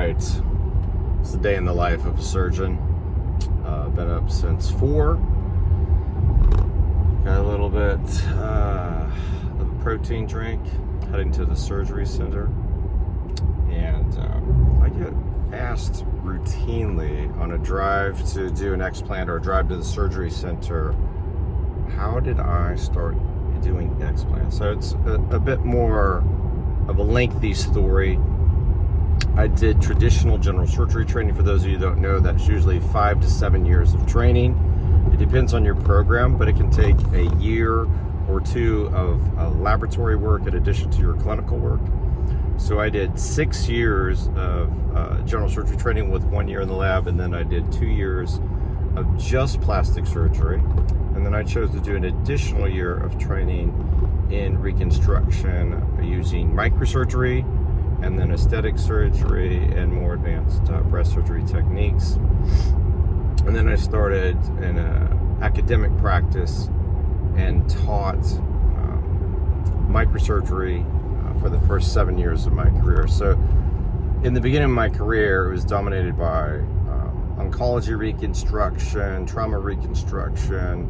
right, it's the day in the life of a surgeon. Been up since 4. Got a little bit of a protein drink, heading to the surgery center. And I get asked routinely on a drive to do an explant or a drive to the surgery center, how did I start doing explants? So it's a bit more of a lengthy story. I did traditional general surgery training. For those of you who don't know, that's usually 5 to 7 years of training. It depends on your program, but it can take a year or 2 of laboratory work in addition to your clinical work. So I did 6 years of general surgery training with 1 year in the lab, and then I did 2 years of just plastic surgery. And then I chose to do an additional year of training in reconstruction using microsurgery, and then aesthetic surgery and more advanced breast surgery techniques. And then I started in an academic practice and taught microsurgery for the first 7 years of my career. So in the beginning of my career, it was dominated by oncology reconstruction, trauma reconstruction.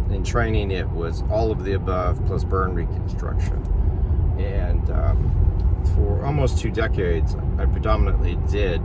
In training, it was all of the above plus burn reconstruction. And for almost 2 decades, I predominantly did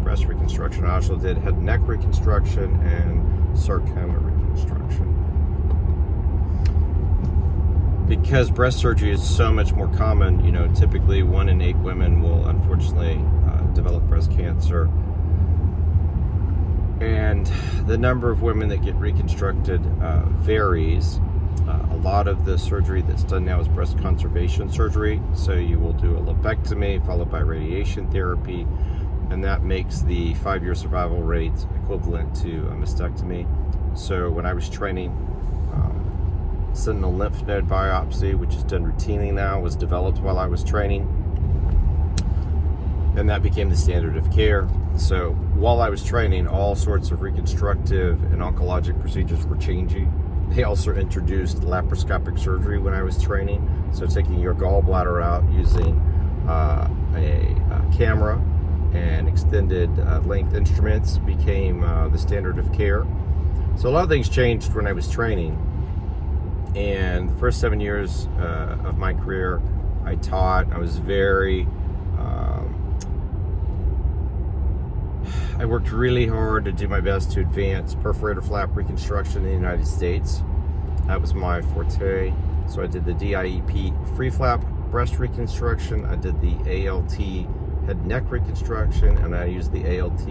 breast reconstruction. I also did head and neck reconstruction and sarcoma reconstruction. Because breast surgery is so much more common, typically 1 in 8 women will unfortunately develop breast cancer. And the number of women that get reconstructed varies. A lot of the surgery that's done now is breast conservation surgery. So you will do a lumpectomy followed by radiation therapy, and that makes the 5-year survival rate equivalent to a mastectomy. So when I was training, sentinel lymph node biopsy, which is done routinely now, was developed while I was training, and that became the standard of care. So while I was training, all sorts of reconstructive and oncologic procedures were changing. They also introduced laparoscopic surgery when I was training. So taking your gallbladder out using a camera and extended length instruments became the standard of care. So a lot of things changed when I was training. And the first 7 years of my career, I taught. I was I worked really hard to do my best to advance perforator flap reconstruction in the United States. That was my forte. So I did the DIEP free flap breast reconstruction. I did the ALT head and neck reconstruction, and I used the ALT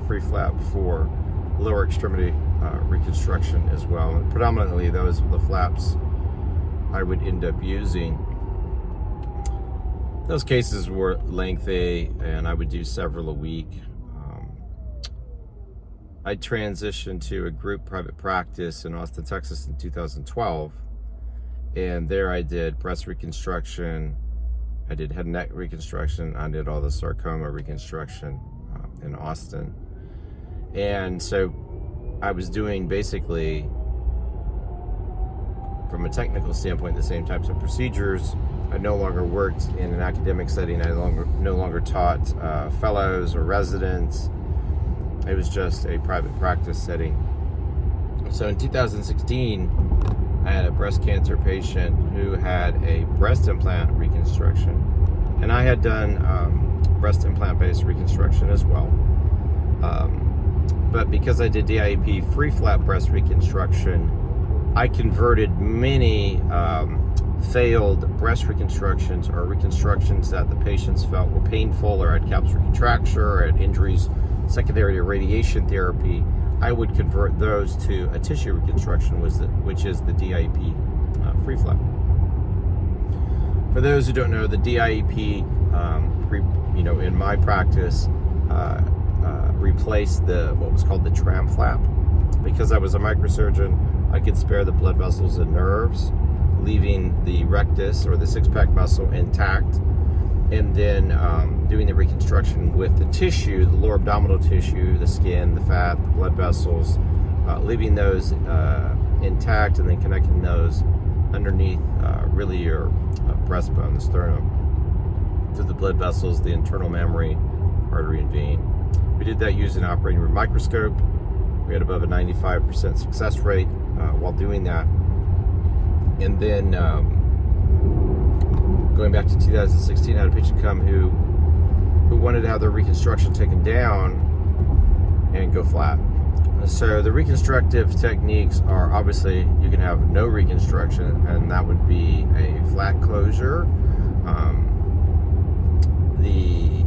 free flap for lower extremity reconstruction as well. And predominantly those were the flaps I would end up using. Those cases were lengthy, and I would do several a week. I transitioned to a group private practice in Austin, Texas in 2012, and there I did breast reconstruction, I did head and neck reconstruction, I did all the sarcoma reconstruction in Austin. And so I was doing basically, from a technical standpoint, the same types of procedures. I no longer worked in an academic setting. I no longer taught fellows or residents. It was just a private practice setting. So in 2016, I had a breast cancer patient who had a breast implant reconstruction. And I had done breast implant-based reconstruction as well. But because I did DIEP free flap breast reconstruction, I converted many failed breast reconstructions or reconstructions that the patients felt were painful or had capsular contracture or had injuries secondary to radiation therapy. I would convert those to a tissue reconstruction, which is the DIEP free flap. For those who don't know, the DIEP, in my practice, replaced what was called the tram flap. Because I was a microsurgeon, I could spare the blood vessels and nerves, leaving the rectus or the six-pack muscle intact, and then doing the reconstruction with the tissue, the lower abdominal tissue, the skin, the fat, the blood vessels, leaving those intact, and then connecting those underneath really your breastbone, the sternum, to the blood vessels, the internal mammary, artery and vein. We did that using an operating room microscope. We had above a 95% success rate while doing that. And then going back to 2016, I had a patient come who wanted to have their reconstruction taken down and go flat. So the reconstructive techniques are, obviously you can have no reconstruction, and that would be a flat closure. The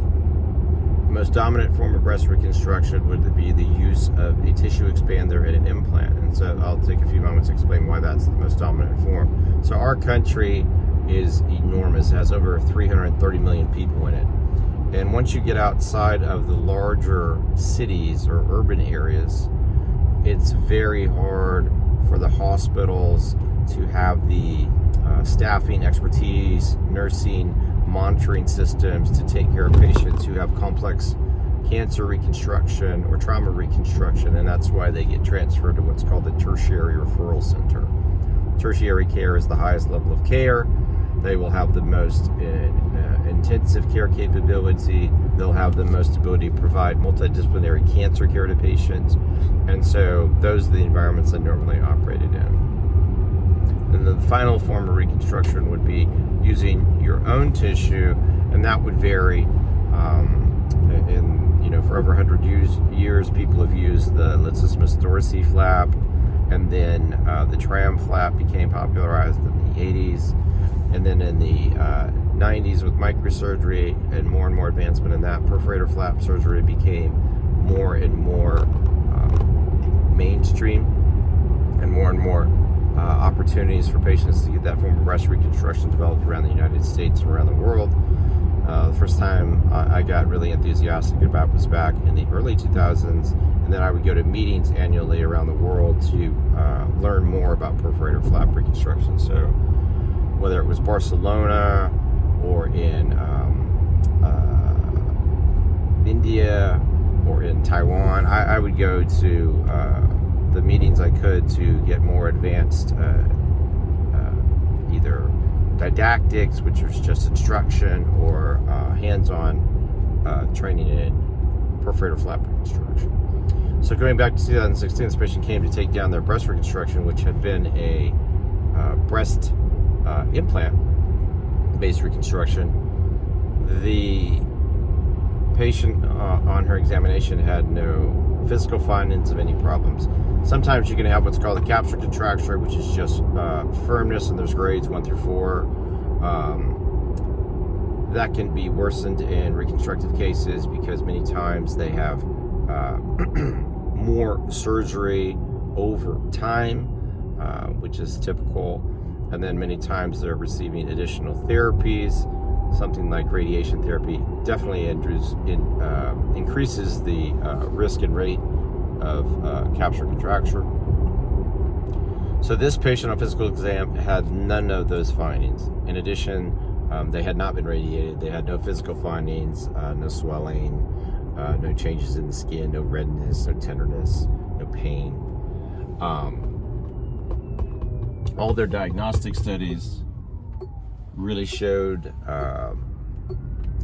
most dominant form of breast reconstruction would be the use of a tissue expander and an implant. And so I'll take a few moments to explain why that's the most dominant form. So our country is enormous. It has over 330 million people in it. And once you get outside of the larger cities or urban areas, it's very hard for the hospitals to have the staffing, expertise, nursing, monitoring systems to take care of patients who have complex cancer reconstruction or trauma reconstruction, and that's why they get transferred to what's called the tertiary referral center. Tertiary care is the highest level of care. They will have the most intensive care capability. They'll have the most ability to provide multidisciplinary cancer care to patients. And so those are the environments that normally operated in. And the final form of reconstruction would be using your own tissue, and that would vary. For over 100 years, people have used the Lithostomus dorsi flap, and then the tram flap became popularized in the 80s. And then in the 90s with microsurgery and more advancement in that, perforator flap surgery became more and more mainstream, and more opportunities for patients to get that form of breast reconstruction developed around the United States and around the world. The first time I got really enthusiastic about was back in the early 2000s, and then I would go to meetings annually around the world to learn more about perforator flap reconstruction. So whether it was Barcelona or in India or in Taiwan, I would go to the meetings I could to get more advanced either didactics, which was just instruction, or hands-on training in perforator flap reconstruction. So going back to 2016, this patient came to take down their breast reconstruction, which had been a breast implant-based reconstruction. The patient on her examination had no physical findings of any problems. Sometimes you can have what's called a capsular contracture, which is just firmness, and there's grades 1 through 4. That can be worsened in reconstructive cases because many times they have more surgery over time, which is typical. And then many times they're receiving additional therapies. Something like radiation therapy definitely increases the risk and rate of capsular contracture. So this patient on physical exam had none of those findings. In addition, they had not been radiated. They had no physical findings, no swelling, no changes in the skin, no redness, no tenderness, no pain. All their diagnostic studies really showed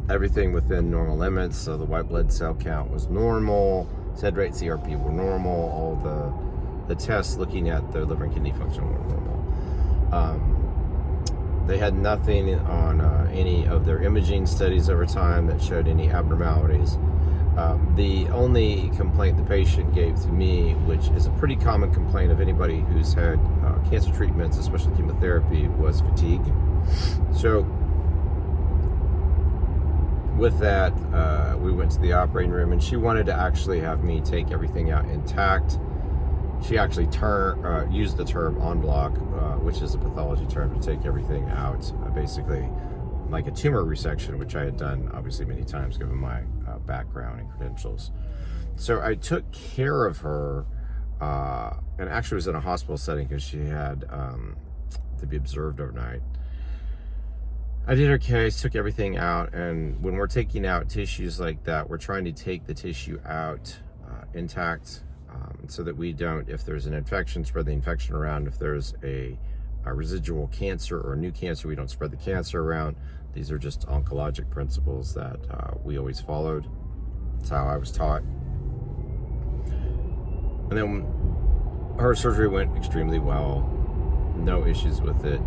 everything within normal limits. So the white blood cell count was normal, SED rate, CRP were normal, all the tests looking at the liver and kidney function were normal. They had nothing on any of their imaging studies over time that showed any abnormalities. The only complaint the patient gave to me, which is a pretty common complaint of anybody who's had cancer treatments, especially chemotherapy, was fatigue. So with that, we went to the operating room, and she wanted to actually have me take everything out intact. She actually used the term en bloc, which is a pathology term to take everything out, basically like a tumor resection, which I had done obviously many times given my background and credentials. So I took care of her, and actually was in a hospital setting because she had to be observed overnight. I did her case, took everything out, and when we're taking out tissues like that, we're trying to take the tissue out intact, so that we don't, if there's an infection, spread the infection around. If there's a residual cancer or a new cancer, we don't spread the cancer around. These are just oncologic principles that we always followed. That's how I was taught. And then her surgery went extremely well, no issues with it.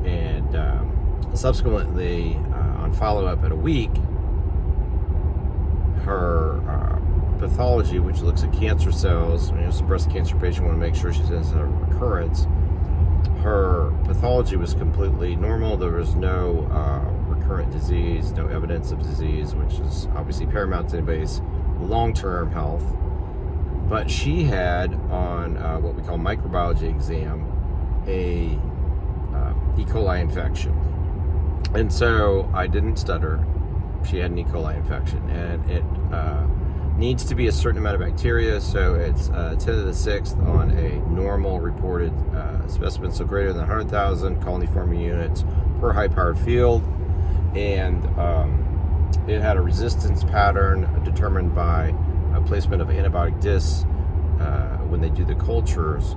And subsequently, on follow-up at a week, her pathology, which looks at cancer cells, it's a breast cancer patient, want to make sure she doesn't have a recurrence. Her pathology was completely normal. There was no recurrent disease, no evidence of disease, which is obviously paramount to anybody's long-term health. But she had, on what we call microbiology exam, a E. coli infection. And so I didn't stutter. She had an E. coli infection, and it needs to be a certain amount of bacteria, so it's 10 to the 6th on a normal reported specimen, so greater than 100,000 colony-forming units per high-powered field. And it had a resistance pattern determined by placement of antibiotic discs when they do the cultures.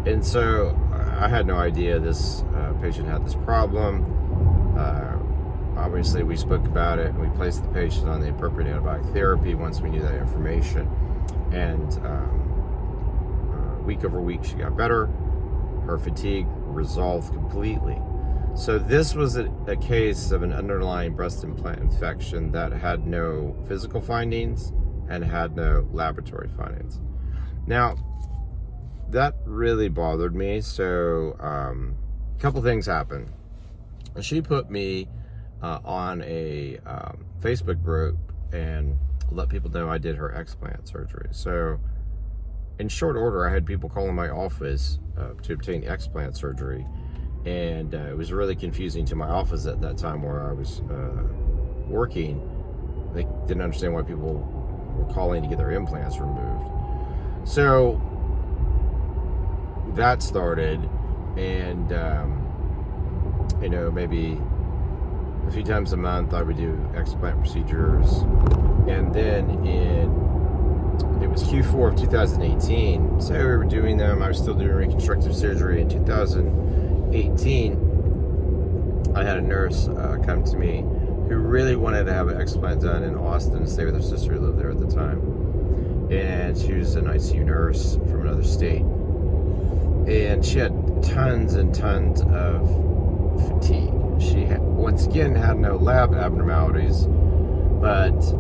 And so I had no idea this patient had this problem. Obviously, we spoke about it, and we placed the patient on the appropriate antibiotic therapy once we knew that information. And week over week, she got better. Her fatigue resolved completely. So this was a case of an underlying breast implant infection that had no physical findings and had no laboratory findings. Now, that really bothered me. So a couple things happened. She put me on a Facebook group and let people know I did her explant surgery. So in short order, I had people calling my office to obtain explant surgery, and it was really confusing to my office at that time where I was working. They didn't understand why people were calling to get their implants removed. So that started, and maybe a few times a month I would do explant procedures. And then it was Q4 of 2018, so we were doing them. I was still doing reconstructive surgery. In 2018, I had a nurse come to me who really wanted to have an explant done in Austin, stay with her sister who lived there at the time. And she was an ICU nurse from another state. And she had tons and tons of fatigue. She once again had no lab abnormalities, but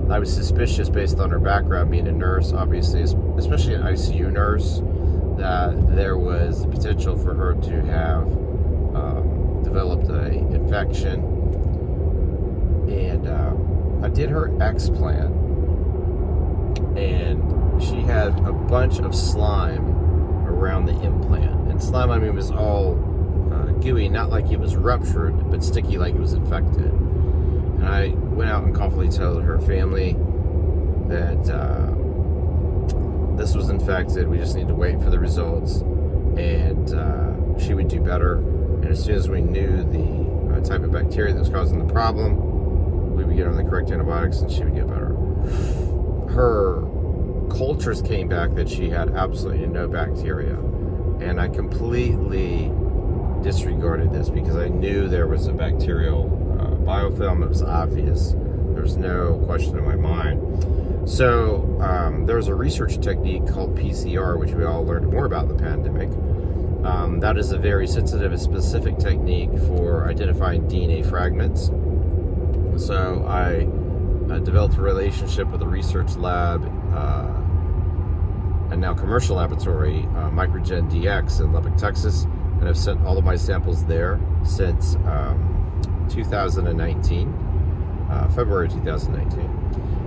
I was suspicious based on her background being a nurse, obviously, especially an ICU nurse, that there was the potential for her to have developed an infection. And I did her explant, and she had a bunch of slime around the implant. And slime, I mean, was all gooey, not like it was ruptured, but sticky like it was infected. And I went out and confidently told her family that this was infected. We just need to wait for the results, and she would do better. And as soon as we knew the type of bacteria that was causing the problem, we would get her on the correct antibiotics, and she would get better. Her cultures came back that she had absolutely no bacteria, and I completely disregarded this because I knew there was a bacterial biofilm. It was obvious. There was no question in my mind. So there was a research technique called PCR, which we all learned more about in the pandemic. That is a very sensitive and specific technique for identifying DNA fragments. So I developed a relationship with a research lab and now commercial laboratory, Microgen DX in Lubbock, Texas, and I've sent all of my samples there since 2019, February 2019.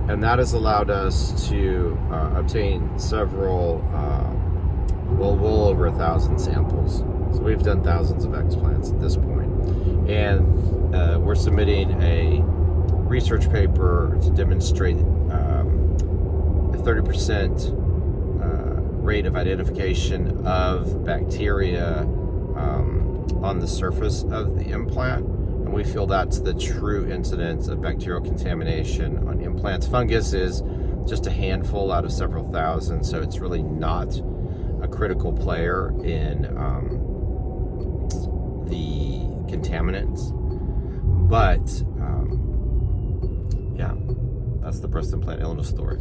And that has allowed us to obtain several, well over 1,000 samples. So we've done thousands of explants at this point. And we're submitting a research paper to demonstrate a 30% rate of identification of bacteria on the surface of the implant. And we feel that's the true incidence of bacterial contamination on implants. Fungus is just a handful out of several thousand, so it's really not a critical player in the contaminants. But That's the breast implant illness story.